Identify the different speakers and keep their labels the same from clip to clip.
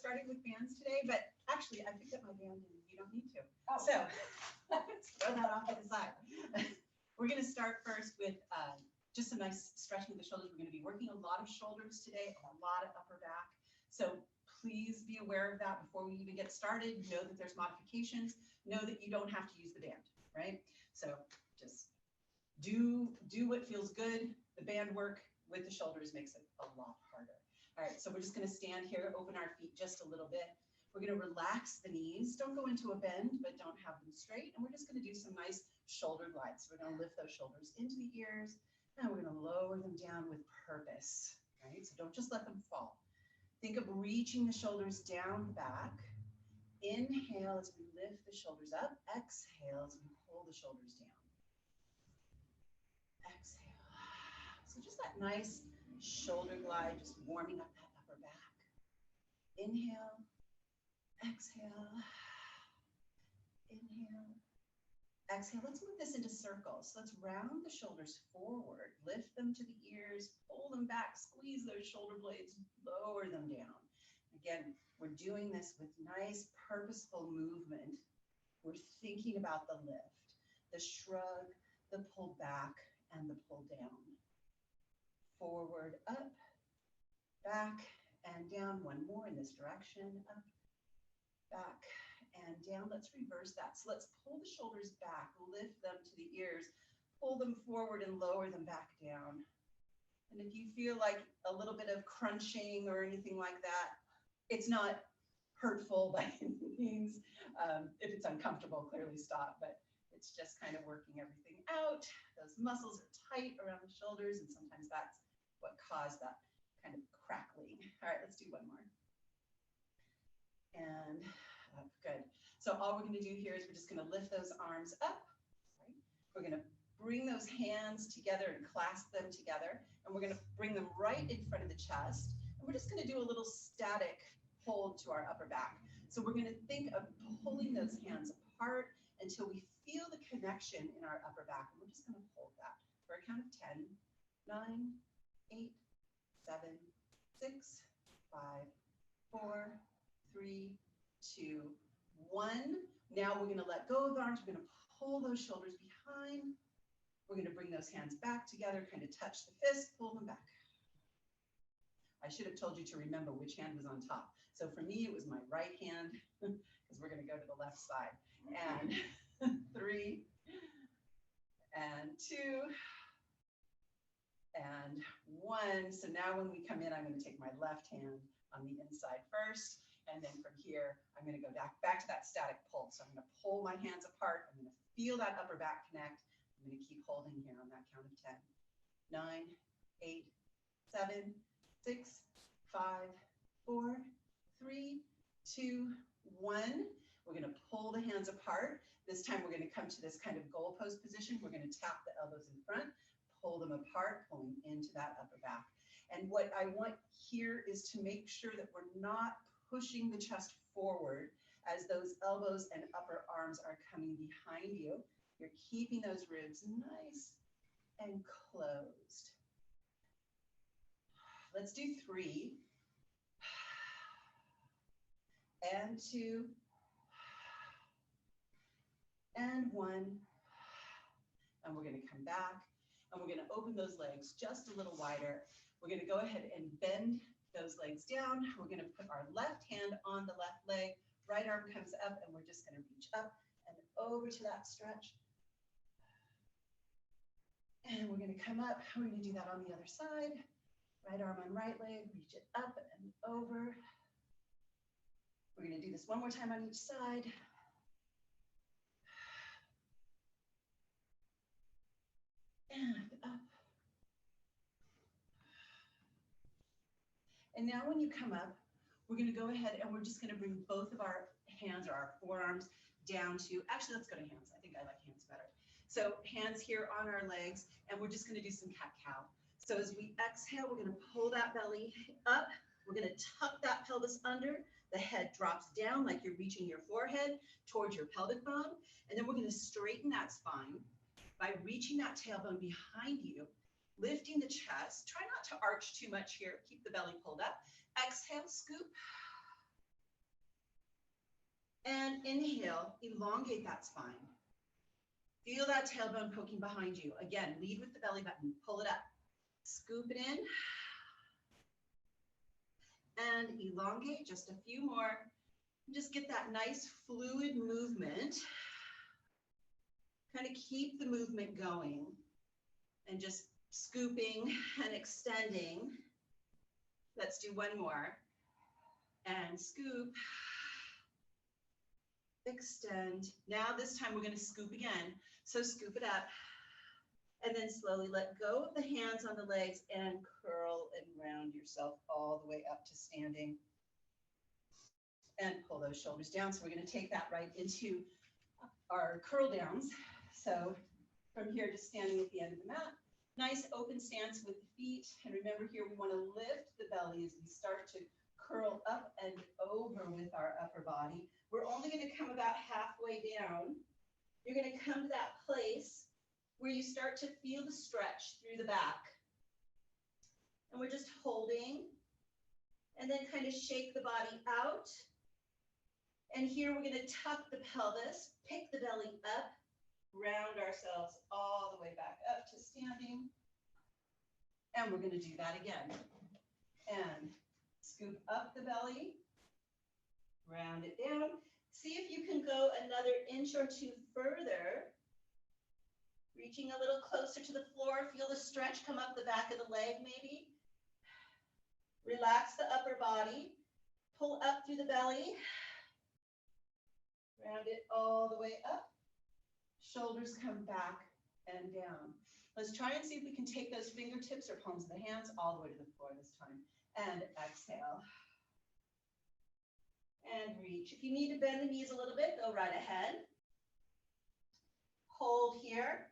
Speaker 1: starting with bands today, but actually I picked up my band and you don't need to.
Speaker 2: Oh.
Speaker 1: So let's throw that off to the side. We're going to start first with just some nice stretching of the shoulders. We're going to be working a lot of shoulders today, a lot of upper back. So please be aware of that before we even get started. Know that there's modifications. Know that you don't have to use the band, right? So just do what feels good. The band work with the shoulders makes it a lot harder. All right, so we're just going to stand here, open our feet just a little bit. We're going to relax the knees. Don't go into a bend, but don't have them straight. And we're just going to do some nice shoulder glides. We're going to lift those shoulders into the ears, and we're going to lower them down with purpose, right? So don't just let them fall. Think of reaching the shoulders down back. Inhale as we lift the shoulders up. Exhale as we pull the shoulders down. Exhale. So just that nice shoulder glide, just warming up that upper back. Inhale, exhale, inhale, exhale. Let's move this into circles. So let's round the shoulders forward, lift them to the ears, pull them back, squeeze those shoulder blades, lower them down. Again, we're doing this with nice purposeful movement. We're thinking about the lift, the shrug, the pull back, and the pull down. Forward, up, back, and down. One more in this direction. Up, back, and down. Let's reverse that. So let's pull the shoulders back, lift them to the ears, pull them forward and lower them back down. And if you feel like a little bit of crunching or anything like that, it's not hurtful by any means. If it's uncomfortable, clearly stop, but it's just kind of working everything out. Those muscles are tight around the shoulders, and sometimes that's what caused that kind of crackling. All right, let's do one more. And up, good. So all we're going to do here is we're just going to lift those arms up. Right? We're going to bring those hands together and clasp them together, and we're going to bring them right in front of the chest. And we're just going to do a little static hold to our upper back. So we're going to think of pulling those hands apart until we feel the connection in our upper back. And we're just going to hold that for a count of 10, 9, 8, 7, 6, 5, 4, 3, 2, 1. Now we're going to let go of the arms. We're going to pull those shoulders behind. We're going to bring those hands back together, kind of touch the fist, pull them back. I should have told you to remember which hand was on top. So for me, it was my right hand, because we're going to go to the left side. And 3, and 2, and 1. So now when we come in, I'm going to take my left hand on the inside first. And then from here, I'm going to go back to that static pull. So I'm going to pull my hands apart. I'm going to feel that upper back connect. I'm going to keep holding here on that count of 10. 9, 8, 7, 6, 5, 4, 3, 2, 1. We're going to pull the hands apart. This time we're going to come to this kind of goalpost position. We're going to tap the elbows in front, pull them apart, pulling into that upper back. And what I want here is to make sure that we're not pushing the chest forward as those elbows and upper arms are coming behind you. You're keeping those ribs nice and closed. Let's do 3, and 2, and 1, and we're going to come back, and we're going to open those legs just a little wider. We're going to go ahead and bend those legs down. We're going to put our left hand on the left leg, right arm comes up, and we're just going to reach up and over to that stretch. And we're going to come up. We're going to do that on the other side. Right arm on right leg, reach it up and over. We're going to do this one more time on each side. And up. And now when you come up, we're going to go ahead and we're just going to bring both of our hands or our forearms down to, actually let's go to hands. I think I like hands better. So hands here on our legs, and we're just going to do some cat-cow. So as we exhale, we're going to pull that belly up. We're going to tuck that pelvis under. The head drops down like you're reaching your forehead towards your pelvic bone. And then we're going to straighten that spine by reaching that tailbone behind you, lifting the chest. Try not to arch too much here. Keep the belly pulled up. Exhale, scoop. And inhale, elongate that spine. Feel that tailbone poking behind you. Again, lead with the belly button. Pull it up. Scoop it in. And elongate, just a few more. Just get that nice fluid movement. Kind of keep the movement going. And just scooping and extending. Let's do one more. And scoop. Extend. Now this time we're going to scoop again. So scoop it up. And then slowly let go of the hands on the legs and curl and round yourself all the way up to standing. And pull those shoulders down. So we're going to take that right into our curl downs. So from here to standing at the end of the mat. Nice open stance with the feet. And remember here, we want to lift the belly as we start to curl up and over with our upper body. We're only going to come about halfway down. You're going to come to that place where you start to feel the stretch through the back. And we're just holding and then kind of shake the body out. And here we're going to tuck the pelvis, pick the belly up, round ourselves all the way back up to standing. And we're going to do that again. And scoop up the belly, round it down. See if you can go another inch or two further. Reaching a little closer to the floor. Feel the stretch come up the back of the leg maybe. Relax the upper body. Pull up through the belly. Round it all the way up. Shoulders come back and down. Let's try and see if we can take those fingertips or palms of the hands all the way to the floor this time. And exhale. And reach. If you need to bend the knees a little bit, go right ahead. Hold here.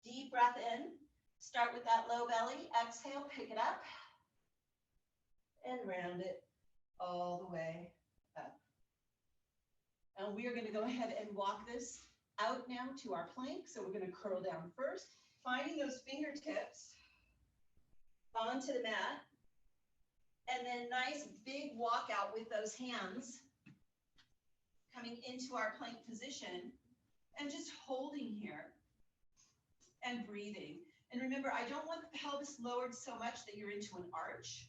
Speaker 1: Deep breath in. Start with that low belly. Exhale, pick it up. And round it all the way up. And we are going to go ahead and walk this out now to our plank. So we're going to curl down first, finding those fingertips onto the mat. And then nice big walk out with those hands coming into our plank position and just holding here and breathing. And remember, I don't want the pelvis lowered so much that you're into an arch,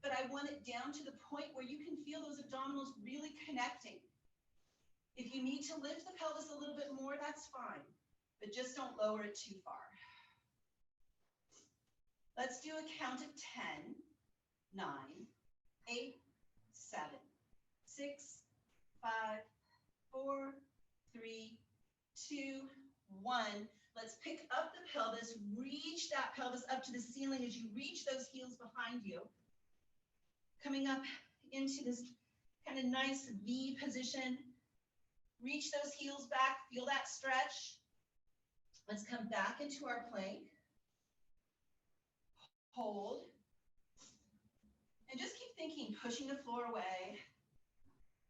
Speaker 1: but I want it down to the point where you can feel those abdominals really connecting. If you need to lift the pelvis a little bit more, that's fine, but just don't lower it too far. Let's do a count of 10, 9, 8, 7, 6, 5, 4, 3, 2, 1. Let's pick up the pelvis, reach that pelvis up to the ceiling as you reach those heels behind you. Coming up into this kind of nice V position. Reach those heels back, feel that stretch. Let's come back into our plank. Hold. And just keep thinking, pushing the floor away,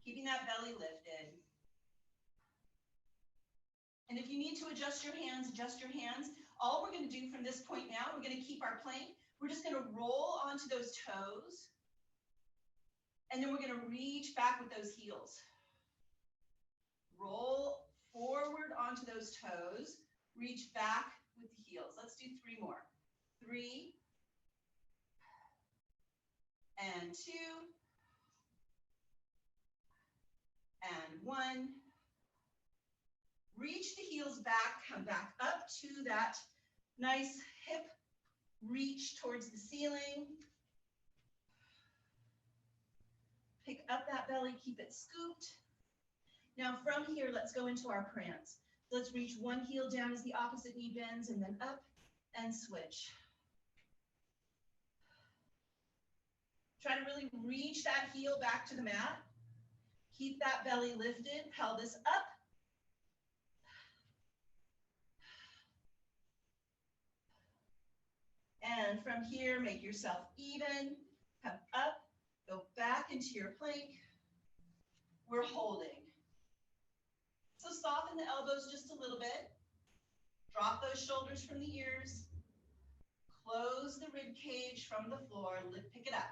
Speaker 1: keeping that belly lifted. And if you need to adjust your hands, adjust your hands. All we're going to do from this point now, we're going to keep our plank. We're just going to roll onto those toes. And then we're going to reach back with those heels. Roll forward onto those toes. Reach back with the heels. Let's do 3 more. 3. And 2. And 1. Reach the heels back, come back up to that nice hip reach towards the ceiling. Pick up that belly, keep it scooped. Now from here, let's go into our prance. Let's reach one heel down as the opposite knee bends and then up and switch. Try to really reach that heel back to the mat. Keep that belly lifted, pelvis up. And from here, make yourself even, come up, go back into your plank. We're holding. So soften the elbows just a little bit. Drop those shoulders from the ears. Close the rib cage from the floor. Pick it up.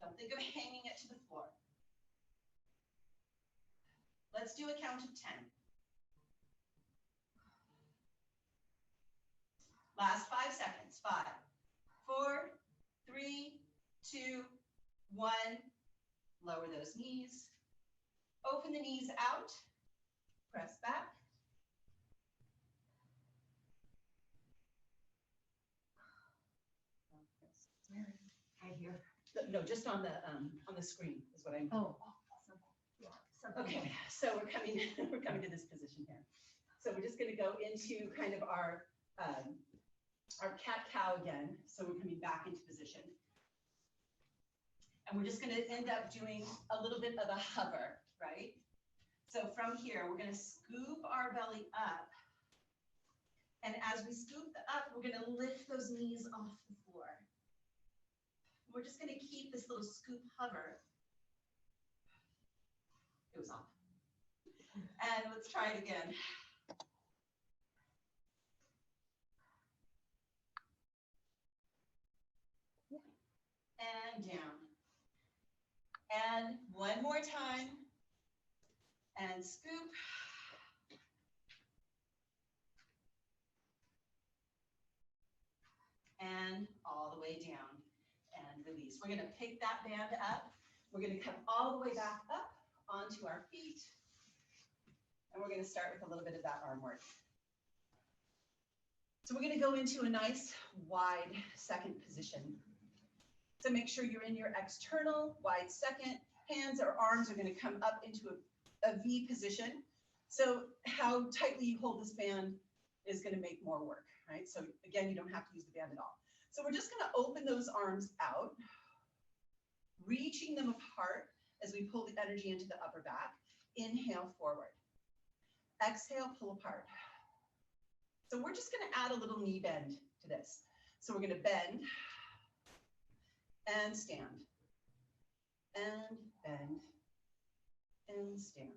Speaker 1: Don't think of hanging it to the floor. Let's do a count of 10. Last 5 seconds. 5, 4, 3, 2, 1. Lower those knees. Open the knees out. Press back.
Speaker 2: Right here.
Speaker 1: No, just on the screen is what I mean.
Speaker 2: Oh, yeah.
Speaker 1: Okay, so we're coming to this position here. So we're just going to go into kind of our cat-cow again. So we're coming back into position. And we're just going to end up doing a little bit of a hover, right? So from here, we're going to scoop our belly up. And as we scoop up, we're going to lift those knees off the floor. We're just going to keep this little scoop hover. It was off. And let's try it again. And down. And one more time. And scoop. And all the way down. And release. We're going to pick that band up. We're going to come all the way back up onto our feet. And we're going to start with a little bit of that arm work. So we're going to go into a nice wide second position. So make sure you're in your external wide second. Hands or arms are going to come up into a V position. So how tightly you hold this band is going to make more work, right? So again, you don't have to use the band at all. So we're just going to open those arms out, reaching them apart as we pull the energy into the upper back. Inhale forward. Exhale, pull apart. So we're just going to add a little knee bend to this. So we're going to bend and stand and bend and stand.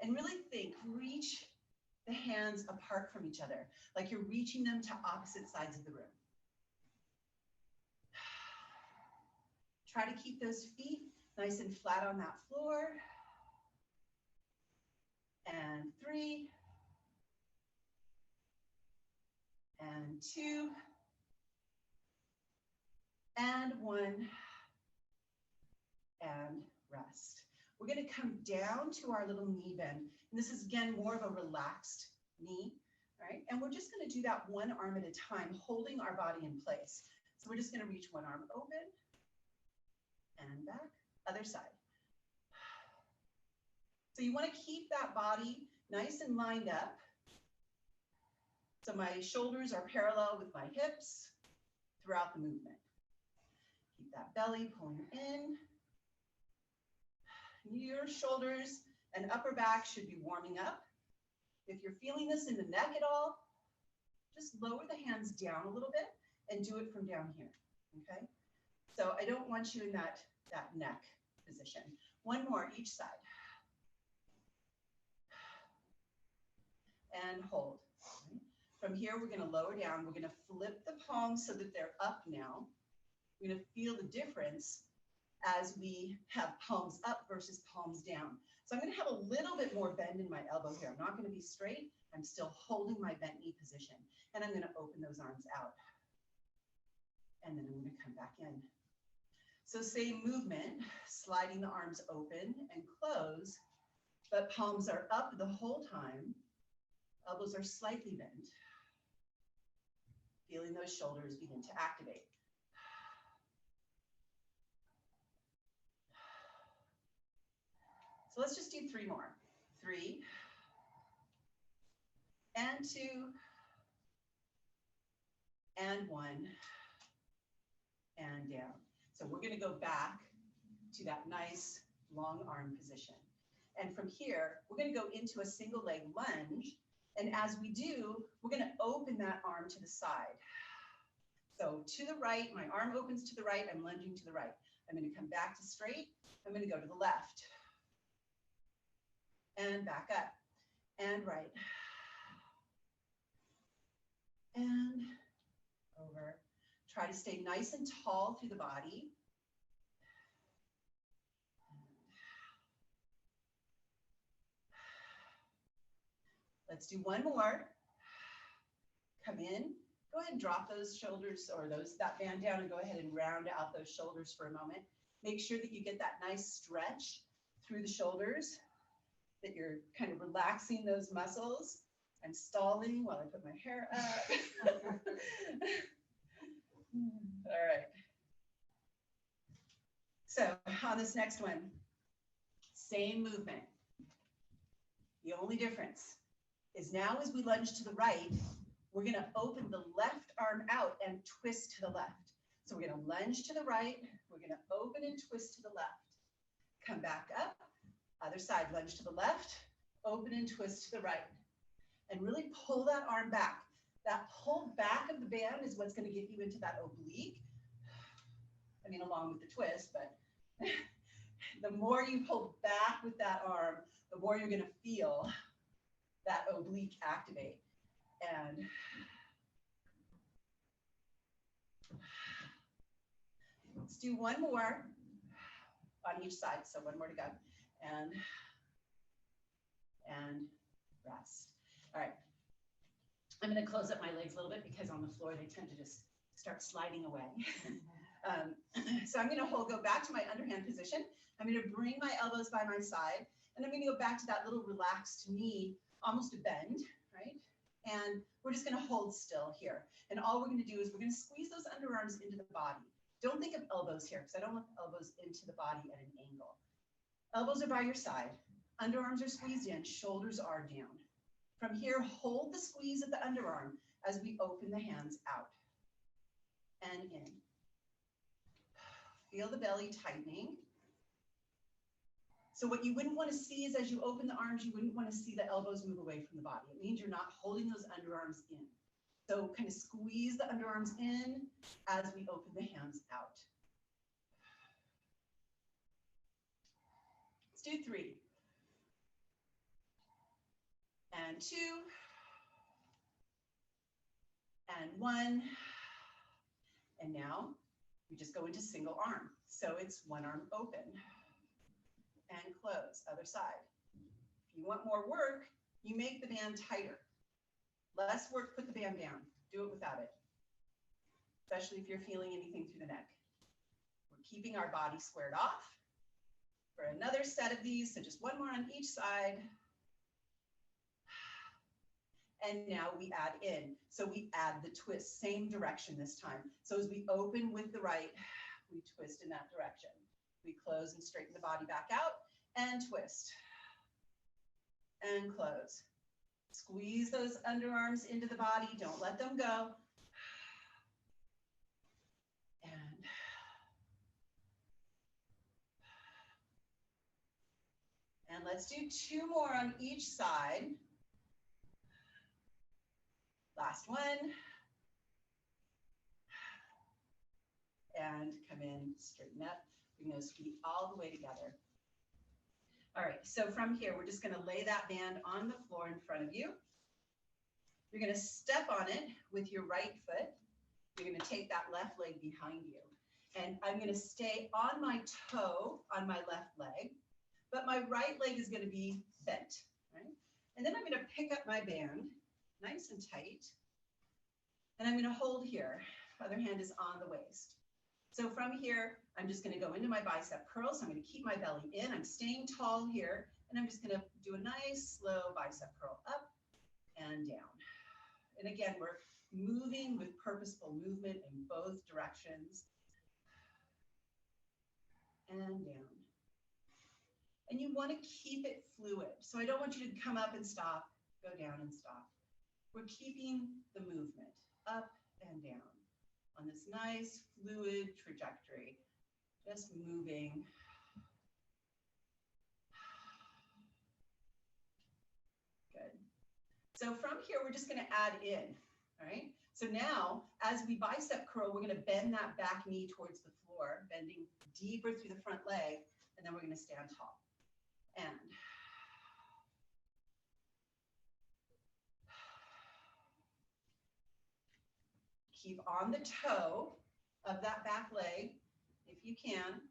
Speaker 1: And really think, reach the hands apart from each other, like you're reaching them to opposite sides of the room. Try to keep those feet nice and flat on that floor. And 3. And 2. And 1. And rest. We're going to come down to our little knee bend. And this is, again, more of a relaxed knee, right? And we're just going to do that one arm at a time, holding our body in place. So we're just going to reach one arm open and back, other side. So you want to keep that body nice and lined up. So my shoulders are parallel with my hips throughout the movement. Keep that belly pulling in. Your shoulders and upper back should be warming up. If you're feeling this in the neck at all, just lower the hands down a little bit and do it from down here, okay? So I don't want you in that neck position. One more each side. And hold. From here, we're going to lower down. We're going to flip the palms so that they're up now. We're going to feel the difference as we have palms up versus palms down. So I'm going to have a little bit more bend in my elbow here. I'm not going to be straight. I'm still holding my bent knee position. And I'm going to open those arms out. And then I'm going to come back in. So same movement, sliding the arms open and close, but palms are up the whole time. Elbows are slightly bent. Feeling those shoulders begin to activate. So let's just do 3 more. 3 and 2 and 1 and down. So we're going to go back to that nice long arm position. And from here, we're going to go into a single leg lunge. And as we do, we're going to open that arm to the side. So to the right, my arm opens to the right, I'm lunging to the right. I'm going to come back to straight. I'm going to go to the left. And back up. And right. And over. Try to stay nice and tall through the body. Let's do one more. Come in. Go ahead and drop those shoulders or that band down and go ahead and round out those shoulders for a moment. Make sure that you get that nice stretch through the shoulders, that you're kind of relaxing those muscles. I'm stalling while I put my hair up. All right. So on this next one, same movement. The only difference is now as we lunge to the right, we're going to open the left arm out and twist to the left. So we're going to lunge to the right. We're going to open and twist to the left. Come back up. Other side, lunge to the left, open and twist to the right. And really pull that arm back. That pull back of the band is what's going to get you into that oblique. I mean, along with the twist, but the more you pull back with that arm, the more you're going to feel that oblique activate. And let's do one more on each side. So one more to go. And rest. All right. I'm going to close up my legs a little bit because on the floor they tend to just start sliding away. So I'm going to go back to my underhand position. I'm going to bring my elbows by my side, and I'm going to go back to that little relaxed knee, almost a bend, right? And we're just going to hold still here. And all we're going to do is we're going to squeeze those underarms into the body. Don't think of elbows here because I don't want the elbows into the body at an angle. Elbows are by your side. Underarms are squeezed in. Shoulders are down. From here, hold the squeeze of the underarm as we open the hands out and in. Feel the belly tightening. So what you wouldn't want to see is as you open the arms, you wouldn't want to see the elbows move away from the body. It means you're not holding those underarms in. So kind of squeeze the underarms in as we open the hands out. Let's do 3. And 2. And 1. And now we just go into single arm. So it's one arm open and close, other side. If you want more work, you make the band tighter. Less work, put the band down. Do it without it, especially if you're feeling anything through the neck. We're keeping our body squared off for another set of these. So just one more on each side. And now we add in. So we add the twist, same direction this time. So as we open with the right, we twist in that direction. We close and straighten the body back out and twist and close. Squeeze those underarms into the body. Don't let them go. And let's do 2 more on each side. Last one. And come in, straighten up. Bring those feet all the way together. All right, so from here, we're just going to lay that band on the floor in front of you. You're going to step on it with your right foot. You're going to take that left leg behind you. And I'm going to stay on my toe on my left leg, but my right leg is going to be bent, right? And then I'm going to pick up my band, nice and tight. And I'm going to hold here. Other hand is on the waist. So from here, I'm just going to go into my bicep curl. So I'm going to keep my belly in. I'm staying tall here. And I'm just going to do a nice slow bicep curl up and down. And again, we're moving with purposeful movement in both directions. And down. And you want to keep it fluid. So I don't want you to come up and stop, go down and stop. We're keeping the movement up and down on this nice fluid trajectory, just moving. Good. So from here, we're just going to add in, all right? So now, as we bicep curl, we're going to bend that back knee towards the floor, bending deeper through the front leg, and then we're going to stand tall. And keep on the toe of that back leg, if you can.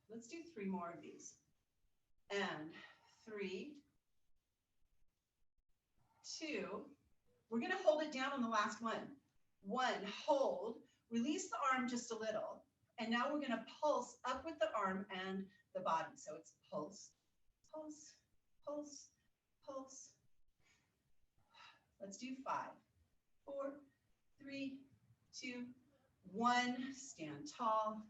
Speaker 1: Let's do 3 more of these. and 3, 2. We're going to hold it down on the last one. 1, hold, release the arm just a little. And now we're going to pulse up with the arm and the body. So it's pulse, pulse, pulse, pulse. Let's do 5, 4, 3, 2, 1. Stand tall,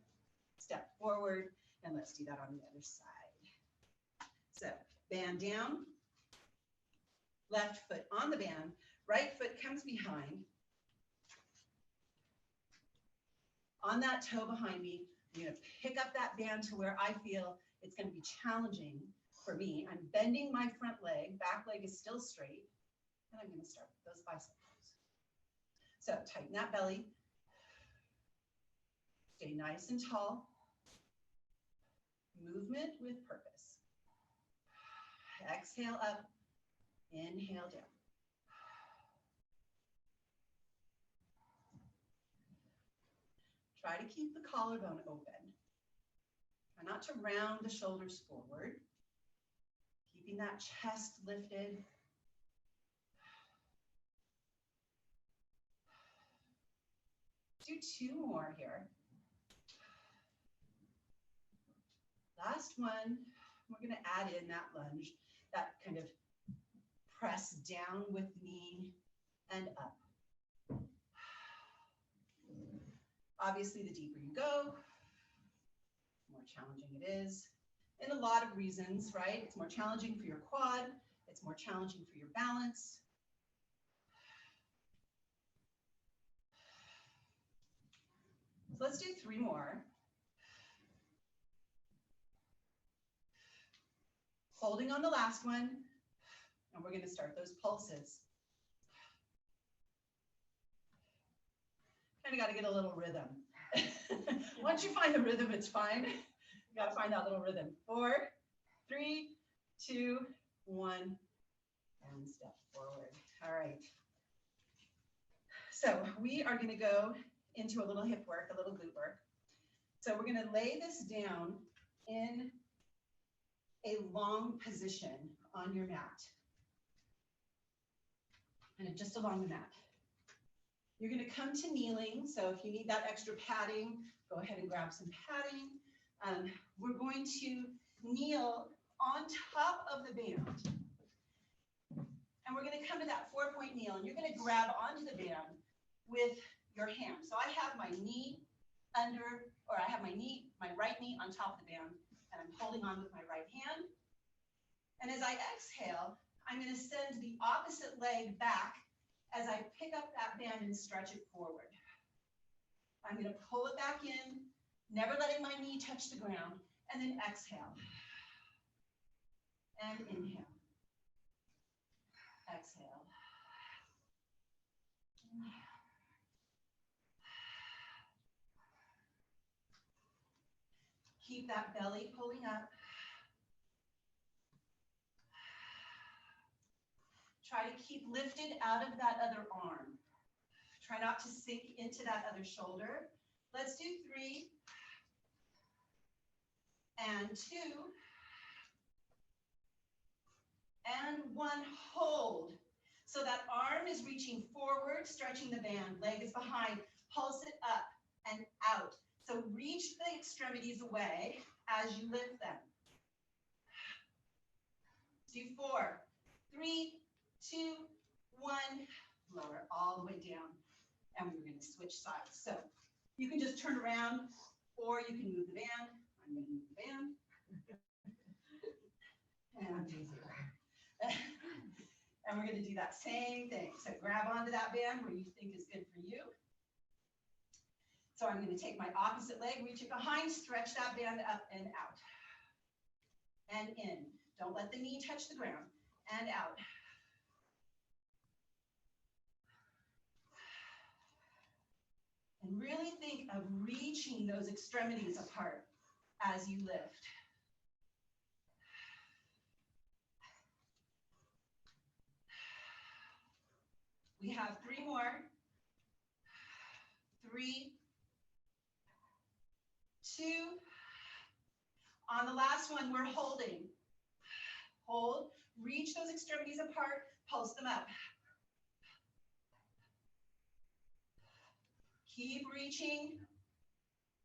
Speaker 1: step forward, and let's do that on the other side. So band down, left foot on the band, right foot comes behind. On that toe behind me, I'm going to pick up that band to where I feel it's going to be challenging for me. I'm bending my front leg, back leg is still straight, and I'm going to start with those bicep curls. So tighten that belly, stay nice and tall, movement with purpose. Exhale up, inhale down. Try to keep the collarbone open. Try not to round the shoulders forward. Keeping that chest lifted. Do 2 more here. Last one, we're going to add in that lunge, that kind of press down with knee and up. Obviously, the deeper you go, the more challenging it is. And a lot of reasons, right? It's more challenging for your quad. It's more challenging for your balance. So let's do 3 more. Holding on the last one, and we're going to start those pulses. Kind of got to get a little rhythm. Once you find the rhythm, it's fine. You got to find that little rhythm. 4, 3, 2, 1, and step forward. All right. So we are going to go into a little hip work, a little glute work. So we're going to lay this down in a long position on your mat. And just along the mat. You're going to come to kneeling. So if you need that extra padding, go ahead and grab some padding. We're going to kneel on top of the band. And we're going to come to that 4-point kneel. And you're going to grab onto the band with your hand. So I have my knee under, or I have my right knee on top of the band. And I'm holding on with my right hand. And as I exhale, I'm going to send the opposite leg back as I pick up that band and stretch it forward. I'm going to pull it back in, never letting my knee touch the ground, and then exhale. And inhale. Exhale. Inhale. Keep that belly pulling up. Try to keep lifted out of that other arm. Try not to sink into that other shoulder. Let's do 3 and 2 and 1. Hold. So that arm is reaching forward, stretching the band. Leg is behind. Pulse it up and out. So reach the extremities away as you lift them. Do 4, 3, 2, 1, lower all the way down. And we're going to switch sides. So you can just turn around or you can move the band. I'm going to move the band. And we're going to do that same thing. So grab onto that band where you think is good for you. So I'm going to take my opposite leg, reach it behind, stretch that band up and out. And in. Don't let the knee touch the ground. And out. And really think of reaching those extremities apart as you lift. We have 3 more. 3, 2. On the last one, we're holding. hold, reach those extremities apart, pulse them up. Keep reaching.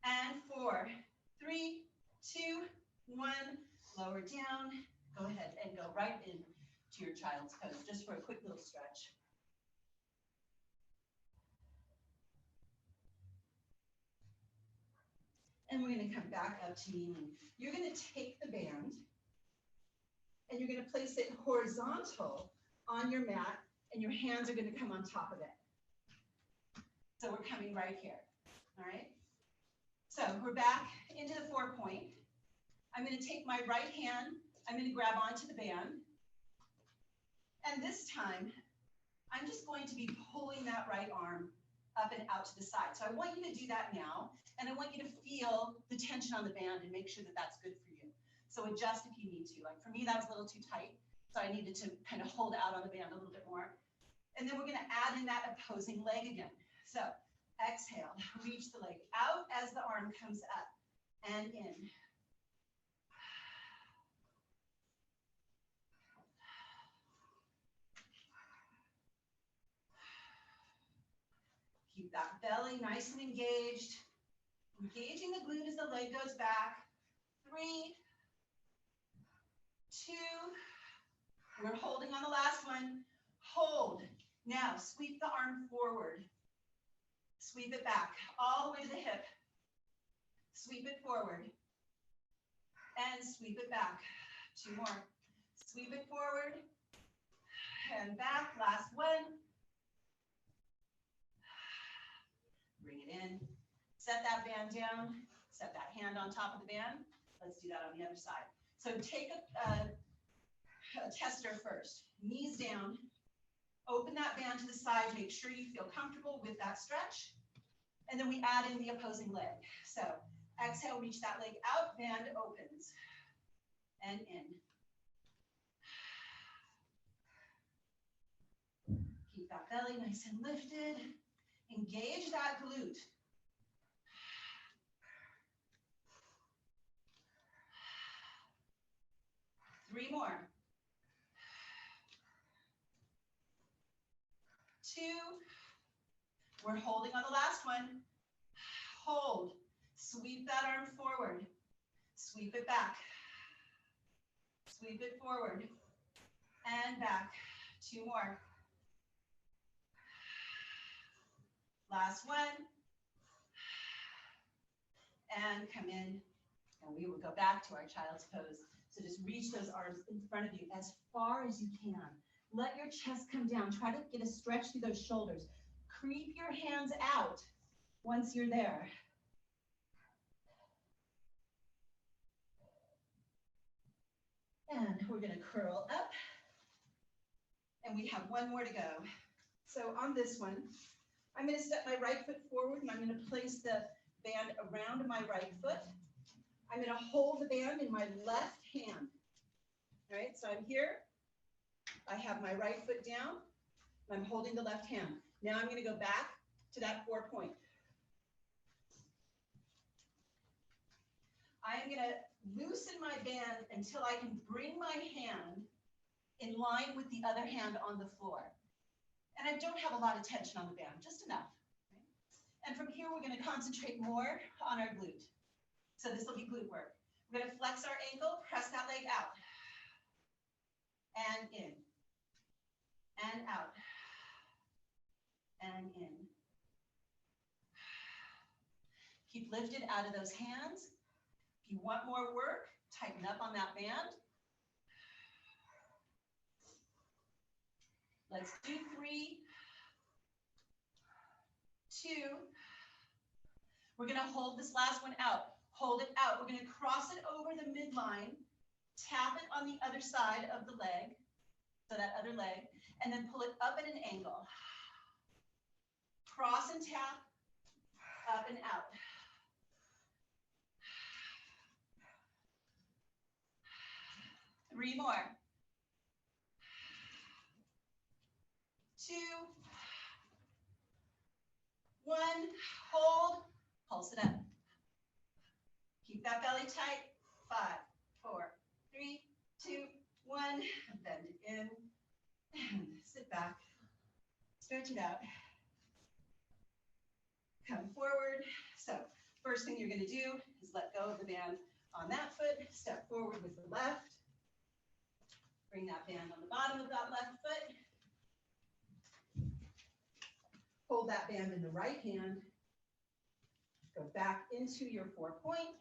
Speaker 1: And 4, 3, 2, 1. Lower down. Go ahead and go right in to your child's pose, just for a quick little stretch. And we're going to come back up to kneeling. You're going to take the band and you're going to place it horizontal on your mat, and your hands are going to come on top of it. So we're coming right here. All right. So we're back into the 4-point. I'm going to take my right hand. I'm going to grab onto the band. And this time, I'm just going to be pulling that right arm up and out to the side. So I want you to do that now. And I want you to feel the tension on the band and make sure that that's good for you. So adjust if you need to. Like for me, that was a little too tight. So I needed to kind of hold out on the band a little bit more. And then we're going to add in that opposing leg again. So exhale, reach the leg out as the arm comes up and in. Keep that belly nice and engaged. Engaging the glute as the leg goes back. 3, 2. We're holding on the last one. Hold. Now sweep the arm forward. Sweep it back all the way to the hip. Sweep it forward. And sweep it back. 2 more. Sweep it forward. And back. Last one. Bring it in. Set that band down. Set that hand on top of the band. Let's do that on the other side. So take a tester first. Knees down. Open that band to the side. Make sure you feel comfortable with that stretch. And then we add in the opposing leg. So exhale, reach that leg out. Band opens. And in. Keep that belly nice and lifted. Engage that glute. Three more. 2. We're holding on the last one. Hold. Sweep that arm forward. Sweep it back. Sweep it forward. And back. 2 more. Last one. And come in. And we will go back to our child's pose. So just reach those arms in front of you as far as you can. Let your chest come down. Try to get a stretch through those shoulders. Creep your hands out once you're there. And we're going to curl up. And we have one more to go. So on this one, I'm going to step my right foot forward, and I'm going to place the band around my right foot. I'm going to hold the band in my left hand. All right, so I'm here. I have my right foot down. I'm holding the left hand. Now I'm going to go back to that 4-point. I am going to loosen my band until I can bring my hand in line with the other hand on the floor. And I don't have a lot of tension on the band, just enough. Okay? And from here, we're going to concentrate more on our glute. So this will be glute work. We're going to flex our ankle, press that leg out. And in. And out. And in. Keep lifted out of those hands. If you want more work, tighten up on that band. Let's do 3, 2. We're going to hold this last one out. Hold it out. We're going to cross it over the midline, tap it on the other side of the leg, so that other leg, and then pull it up at an angle. Cross and tap, up and out. Three more. 2, 1, hold, pulse it up. Keep that belly tight. 5, 4, 3, 2, 1. one, bend it in, and sit back, stretch it out, come forward. So first thing you're going to do is let go of the band on that foot, step forward with the left, bring that band on the bottom of that left foot, hold that band in the right hand, go back into your 4-point.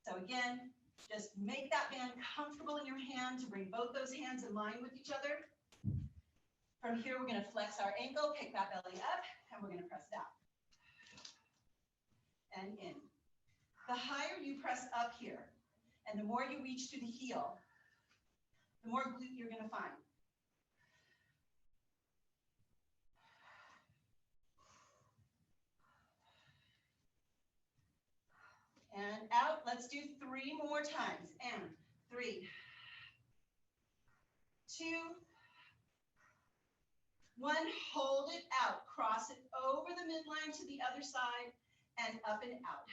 Speaker 1: So again, just make that band comfortable in your hand to bring both those hands in line with each other. From here, we're going to flex our ankle, pick that belly up, and we're going to press down and in. The higher you press up here, and the more you reach to the heel, the more glute you're going to find. And out. Let's do 3 more times. And 3, 2, 1. Hold it out. Cross it over the midline to the other side and up and out.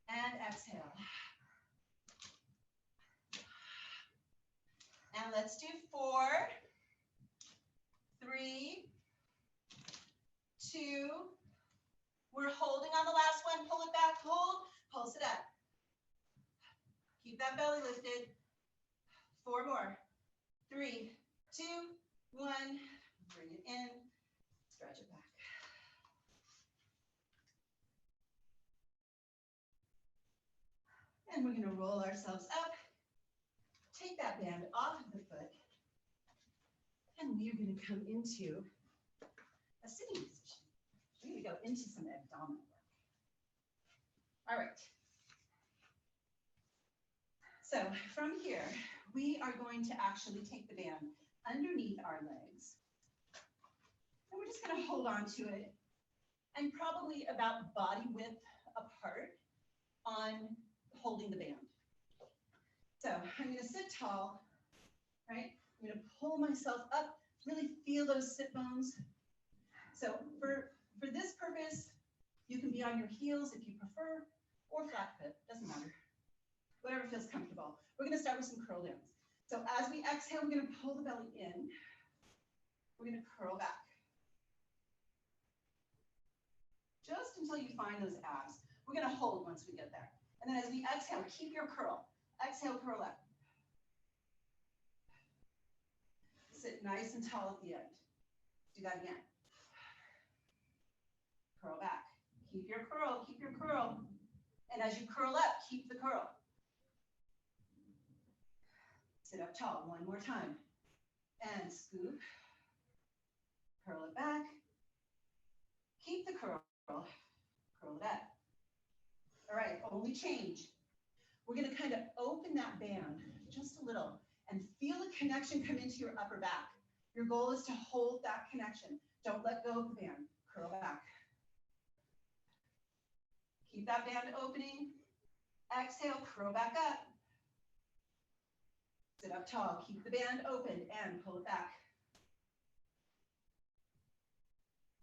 Speaker 1: And exhale. And let's do 4, 3, 2. We're holding on the last one. Pull it back. Hold. Pulse it up. Keep that belly lifted. 4 more. 3, 2, 1. Bring it in. Stretch it back. And we're going to roll ourselves up. Take that band off of the foot. And we're going to come into a sitting position. We're going to go into some abdominal work. All right. So from here, we are going to actually take the band underneath our legs. And we're just going to hold on to it and probably about body width apart on holding the band. So I'm going to sit tall, right? I'm going to pull myself up, really feel those sit bones. So for this purpose, you can be on your heels if you prefer, or flat foot, doesn't matter. Whatever feels comfortable. We're going to start with some curl downs. So as we exhale, we're going to pull the belly in. We're going to curl back. Just until you find those abs. We're going to hold once we get there. And then as we exhale, keep your curl. Exhale, curl up. Sit nice and tall at the end. Do that again. Curl back. Keep your curl, keep your curl. And as you curl up, keep the curl. Sit up tall, 1 more time. And scoop. Curl it back. Keep the curl. Curl it up. All right, only change. We're going to kind of open that band just a little and feel the connection come into your upper back. Your goal is to hold that connection. Don't let go of the band. Curl back. Keep that band opening. Exhale, curl back up. Sit up tall. Keep the band open and pull it back.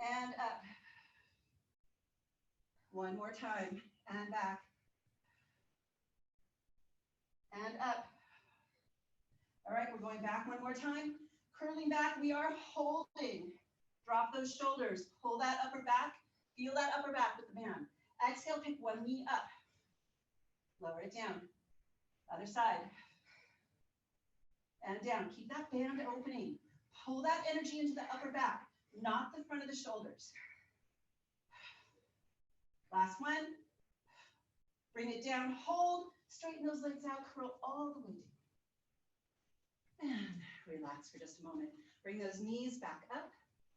Speaker 1: And up. 1 more time. And back. And up. All right, we're going back 1 more time. Curling back, we are holding. Drop those shoulders. Pull that upper back. Feel that upper back with the band. Exhale, pick 1 knee up. Lower it down. Other side. And down. Keep that band opening. Pull that energy into the upper back, not the front of the shoulders. Last one. Bring it down. Hold. Straighten those legs out. Curl all the way down. And relax for just a moment. Bring those knees back up.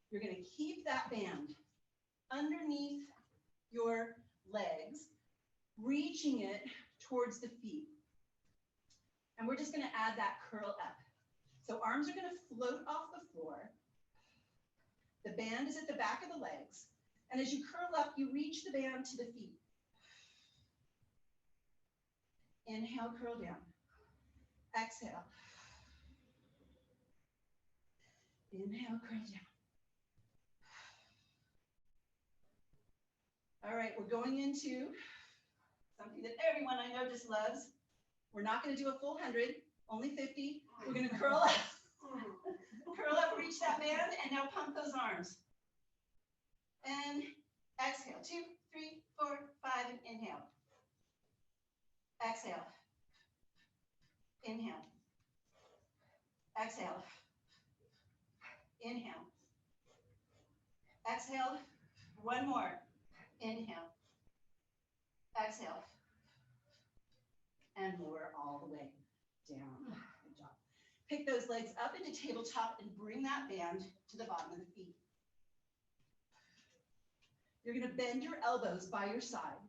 Speaker 1: You're going to keep that band underneath your legs, reaching it towards the feet. And we're just going to add that curl up. So arms are going to float off the floor. The band is at the back of the legs. And as you curl up, you reach the band to the feet. Inhale, curl down. Exhale. Inhale, curl down. All right, we're going into something that everyone I know just loves. We're not going to do a full 100, Only 50. We're gonna curl up. Curl up, reach that band, and now pump those arms. And exhale, 2, 3, 4, 5, and inhale. Exhale. Inhale. Exhale. Inhale. Exhale. One more. Inhale. Exhale. And lower all the way down. Good job. Pick those legs up into tabletop and bring that band to the bottom of the feet. You're going to bend your elbows by your side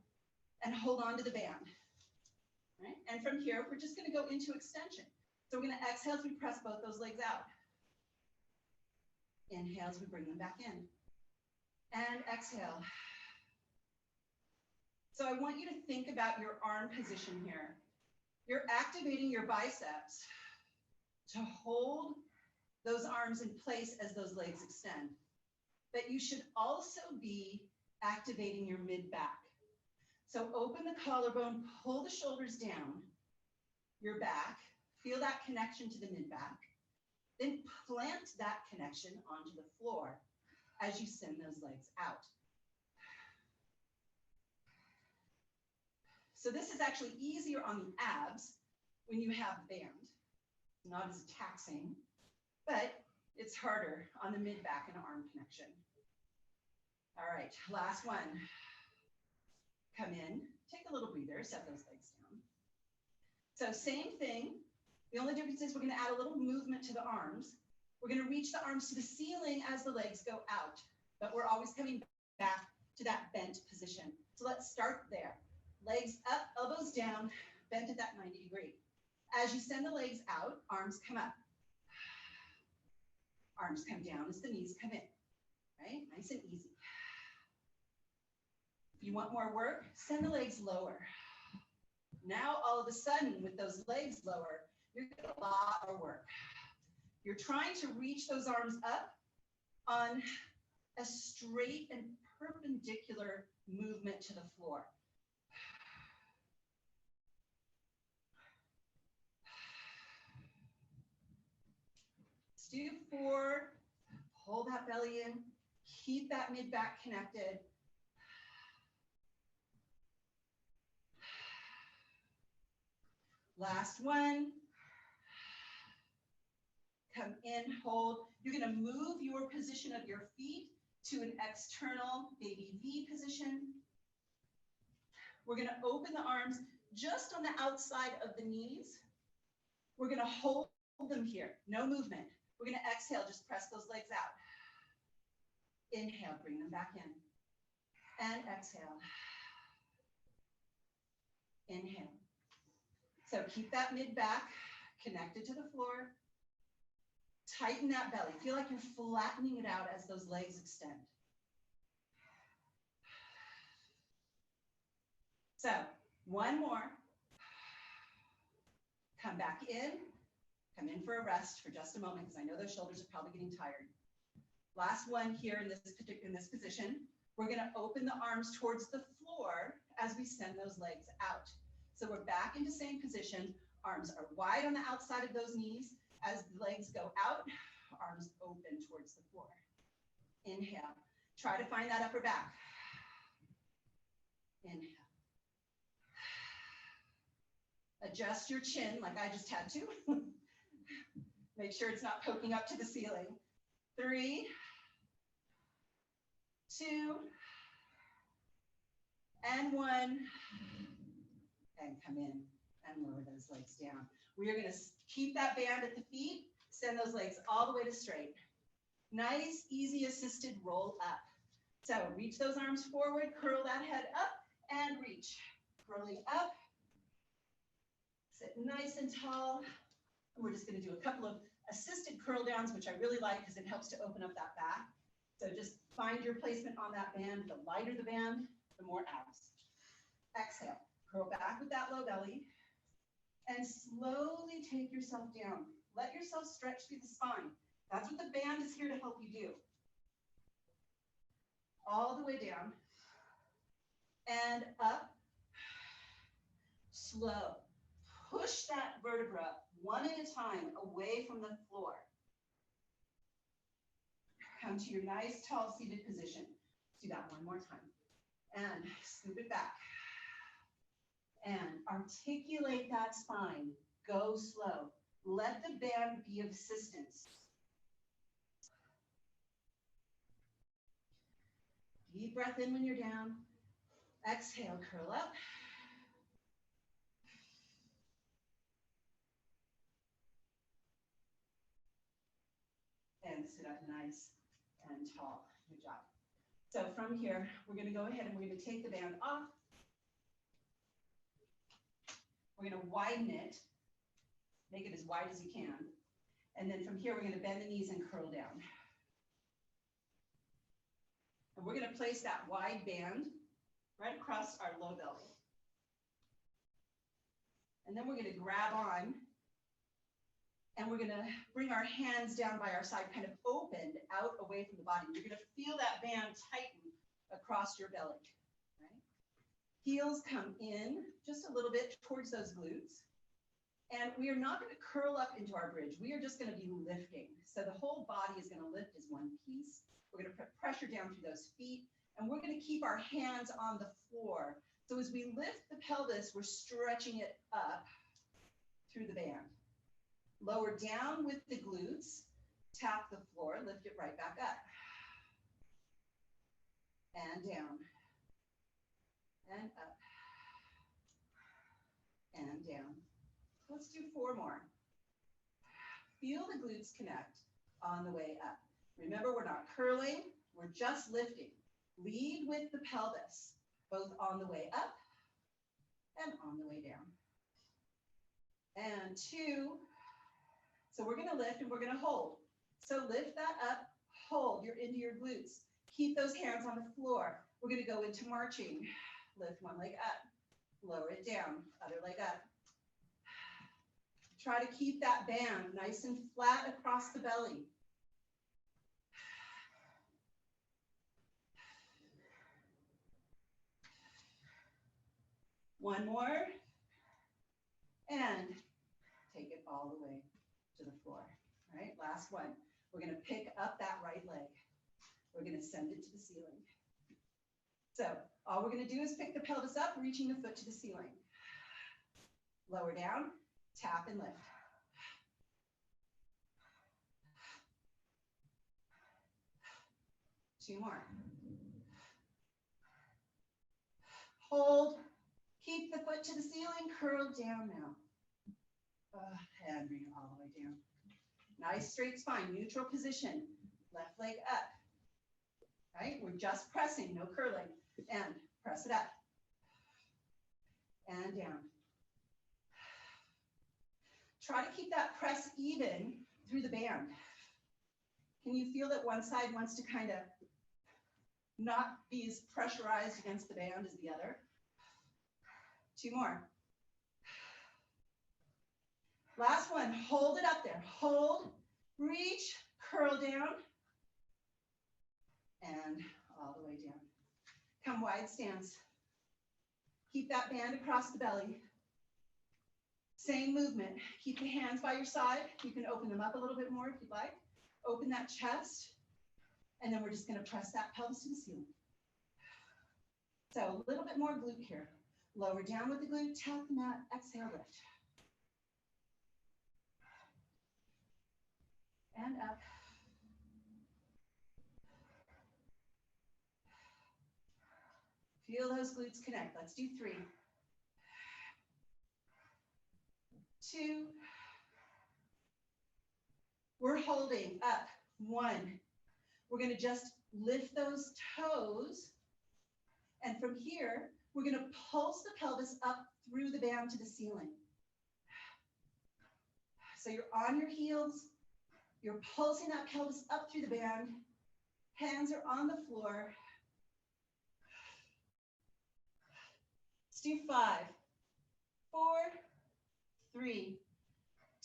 Speaker 1: and hold on to the band. Right? And from here, we're just going to go into extension. So we're going to exhale as we press both those legs out. Inhale as we bring them back in. And exhale. So I want you to think about your arm position here. You're activating your biceps to hold those arms in place as those legs extend. But you should also be activating your mid-back. So open the collarbone, pull the shoulders down, your back, feel that connection to the mid-back, then plant that connection onto the floor as you send those legs out. So this is actually easier on the abs when you have the band. Not as taxing, but it's harder on the mid-back and arm connection. All right, last one. Come in, take a little breather, set those legs down. So same thing. The only difference is we're going to add a little movement to the arms. We're going to reach the arms to the ceiling as the legs go out, but we're always coming back to that bent position. So let's start there. Legs up, elbows down, bent at that 90 degree. As you send the legs out, arms come up. Arms come down as the knees come in, right? Nice and easy. If you want more work, send the legs lower. Now, all of a sudden, with those legs lower, you're getting a lot more work. You're trying to reach those arms up on a straight and perpendicular movement to the floor. Let's do 4. Pull that belly in. Keep that mid-back connected. Last one. Come in, hold. You're going to move your position of your feet to an external baby V position. We're going to open the arms just on the outside of the knees. We're going to hold them here, no movement. We're going to exhale, just press those legs out. Inhale, bring them back in. And exhale. Inhale. So keep that mid-back connected to the floor. Tighten that belly. Feel like you're flattening it out as those legs extend. So one more. Come back in. Come in for a rest for just a moment because I know those shoulders are probably getting tired. Last one here in this position. We're going to open the arms towards the floor as we send those legs out. So we're back into same position. Arms are wide on the outside of those knees. As the legs go out, arms open towards the floor. Inhale. Try to find that upper back. Inhale. Adjust your chin like I just had to. Make sure it's not poking up to the ceiling. 3, 2, and 1. And come in and lower those legs down. We are going to keep that band at the feet, send those legs all the way to straight. Nice, easy assisted roll up. So reach those arms forward, curl that head up, and reach. Curling up. Sit nice and tall. And we're just going to do a couple of assisted curl downs, which I really like because it helps to open up that back. So just find your placement on that band. The lighter the band, the more abs. Exhale. Curl back with that low belly. And slowly take yourself down. Let yourself stretch through the spine. That's what the band is here to help you do. All the way down. And up. Slow. Push that vertebra one at a time, away from the floor. Come to your nice tall seated position. Do that one more time. And scoop it back. And articulate that spine. Go slow. Let the band be of assistance. Deep breath in when you're down. Exhale, curl up. And sit up nice and tall. Good job. So from here, we're going to go ahead and we're going to take the band off. We're going to widen it. Make it as wide as you can. And then from here, we're going to bend the knees and curl down. And we're going to place that wide band right across our low belly. And then we're going to grab on, and we're going to bring our hands down by our side, kind of opened out away from the body. You're going to feel that band tighten across your belly. Right? Heels come in just a little bit towards those glutes. And we are not going to curl up into our bridge. We are just going to be lifting. So the whole body is going to lift as one piece. We're going to put pressure down through those feet. And we're going to keep our hands on the floor. So as we lift the pelvis, we're stretching it up through the band. Lower down with the glutes. Tap the floor. Lift it right back up. And down. And up. And down. Let's do 4 more. Feel the glutes connect on the way up. Remember, we're not curling, we're just lifting. Lead with the pelvis, both on the way up and on the way down. And 2. So we're gonna lift and we're gonna hold. So lift that up, hold, you're into your glutes. Keep those hands on the floor. We're gonna go into marching. Lift one leg up, lower it down, other leg up. Try to keep that band nice and flat across the belly. One more. And take it all the way to the floor. All right, last one. We're going to pick up that right leg. We're going to send it to the ceiling. So all we're going to do is pick the pelvis up, reaching the foot to the ceiling. Lower down. Tap and lift. Two more. Hold. Keep the foot to the ceiling. Curl down now. And bring it all the way down. Nice straight spine. Neutral position. Left leg up. Right? We're just pressing. No curling. And press it up. And down. Try to keep that press even through the band. Can you feel that one side wants to kind of not be as pressurized against the band as the other? 2 more. Last one, hold it up there. Hold, reach, curl down, and all the way down. Come wide stance. Keep that band across the belly. Same movement. Keep the hands by your side. You can open them up a little bit more if you'd like. Open that chest. And then we're just going to press that pelvis to the ceiling. So a little bit more glute here. Lower down with the glute, tap the mat, exhale, lift. And up. Feel those glutes connect. Let's do 3. 2. We're holding up. 1. We're going to just lift those toes. And from here, we're going to pulse the pelvis up through the band to the ceiling. So you're on your heels. You're pulsing that pelvis up through the band. Hands are on the floor. Let's do 5, 4, 3,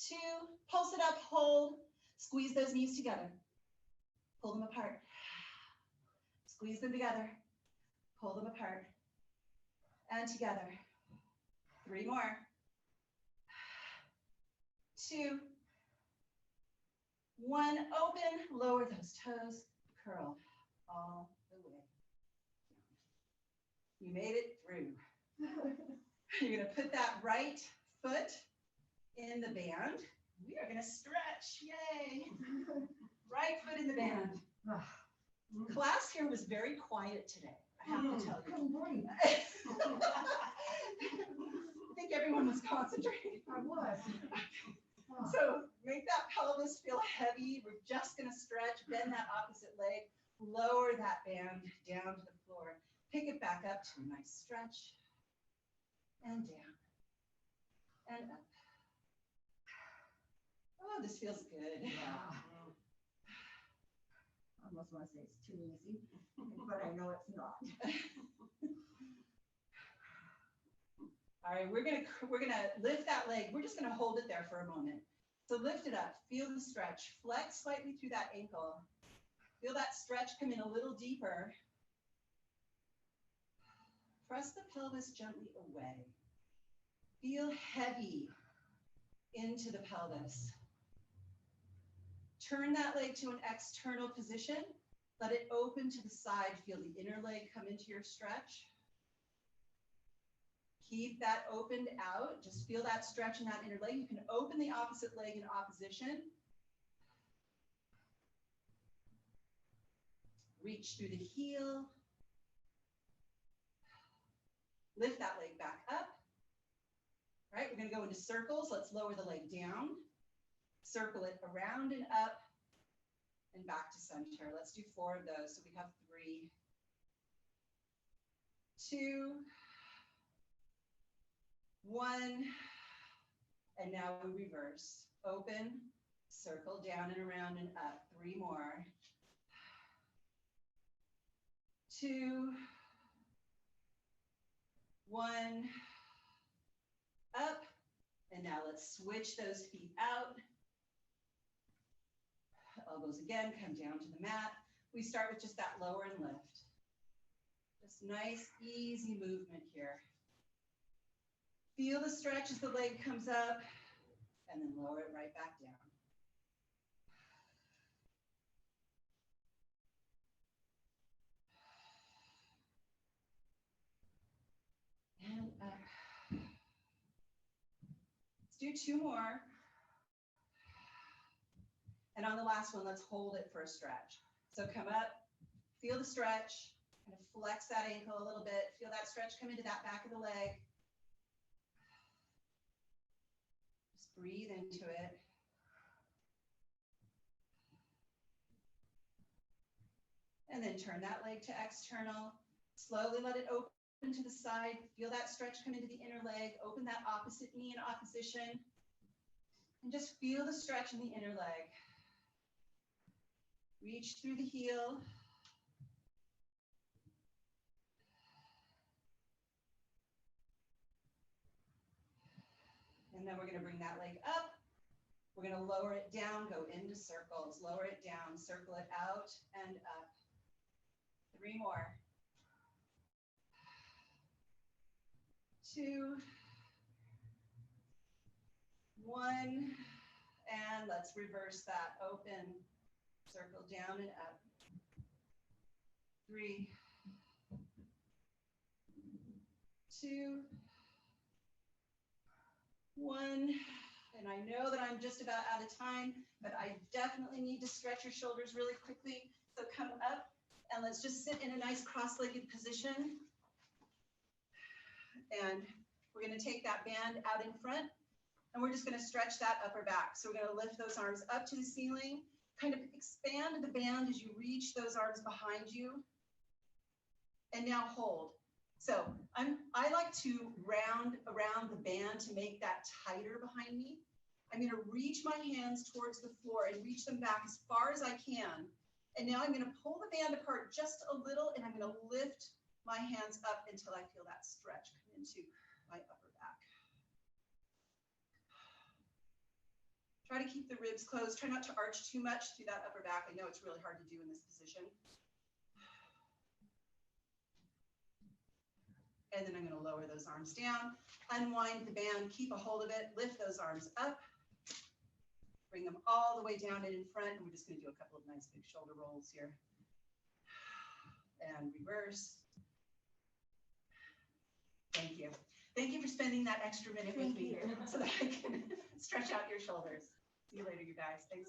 Speaker 1: 2. Pulse it up, hold. Squeeze those knees together. Pull them apart. Squeeze them together. Pull them apart. And together. 3 more. 2, 1, open, lower those toes, curl all the way. You made it through. You're gonna put that right foot in the band. We are gonna stretch, yay. Right foot in the band. Class here was very quiet today, I have to tell you.
Speaker 2: Good morning.
Speaker 1: I think everyone was concentrating.
Speaker 2: I was.
Speaker 1: So make that pelvis feel heavy. We're just gonna stretch, bend that opposite leg, lower that band down to the floor. Pick it back up to a nice stretch, and down, and up. Oh, this feels good.
Speaker 2: Yeah. I almost want to say it's too easy, but I know it's not.
Speaker 1: All right, we're gonna lift that leg. We're just gonna hold it there for a moment. So lift it up, feel the stretch, flex slightly through that ankle. Feel that stretch come in a little deeper. Press the pelvis gently away. Feel heavy into the pelvis. Turn that leg to an external position. Let it open to the side. Feel the inner leg come into your stretch. Keep that opened out. Just feel that stretch in that inner leg. You can open the opposite leg in opposition. Reach through the heel. Lift that leg back up. All right, we're going to go into circles. Let's lower the leg down. Circle it around and up and back to center. Let's do 4 of those. So we have 3, 2, 1, and now we reverse. Open, circle down and around and up. 3 more. 2, 1, up, and now let's switch those feet out. Elbows again, come down to the mat. We start with just that lower and lift. Just nice, easy movement here. Feel the stretch as the leg comes up, and then lower it right back down. And up. Let's do 2 more. And on the last one, let's hold it for a stretch. So come up, feel the stretch, kind of flex that ankle a little bit. Feel that stretch come into that back of the leg. Just breathe into it. And then turn that leg to external. Slowly let it open to the side. Feel that stretch come into the inner leg. Open that opposite knee in opposition. And just feel the stretch in the inner leg. Reach through the heel. And then we're going to bring that leg up. We're going to lower it down, go into circles. Lower it down, circle it out and up. 3 more. 2, 1, and let's reverse that. Open, circle down and up. 3, 2, 1, and I know that I'm just about out of time, but I definitely need to stretch your shoulders really quickly. So come up and let's just sit in a nice cross-legged position. And we're going to take that band out in front and we're just going to stretch that upper back. So we're going to lift those arms up to the ceiling, kind of expand the band as you reach those arms behind you. And now hold. So I like to round around the band to make that tighter behind me. I'm going to reach my hands towards the floor and reach them back as far as I can. And now I'm going to pull the band apart just a little and I'm going to lift my hands up until I feel that stretch come into my upper back. Try to keep the ribs closed. Try not to arch too much through that upper back. I know it's really hard to do in this position. And then I'm going to lower those arms down, unwind the band, keep a hold of it, lift those arms up, Bring them all the way down and in front. And we're just going to do a couple of nice big shoulder rolls here. And reverse. Thank you. Thank you for spending that extra minute with me so that I can stretch out your shoulders. See you later, you guys. Thanks so much.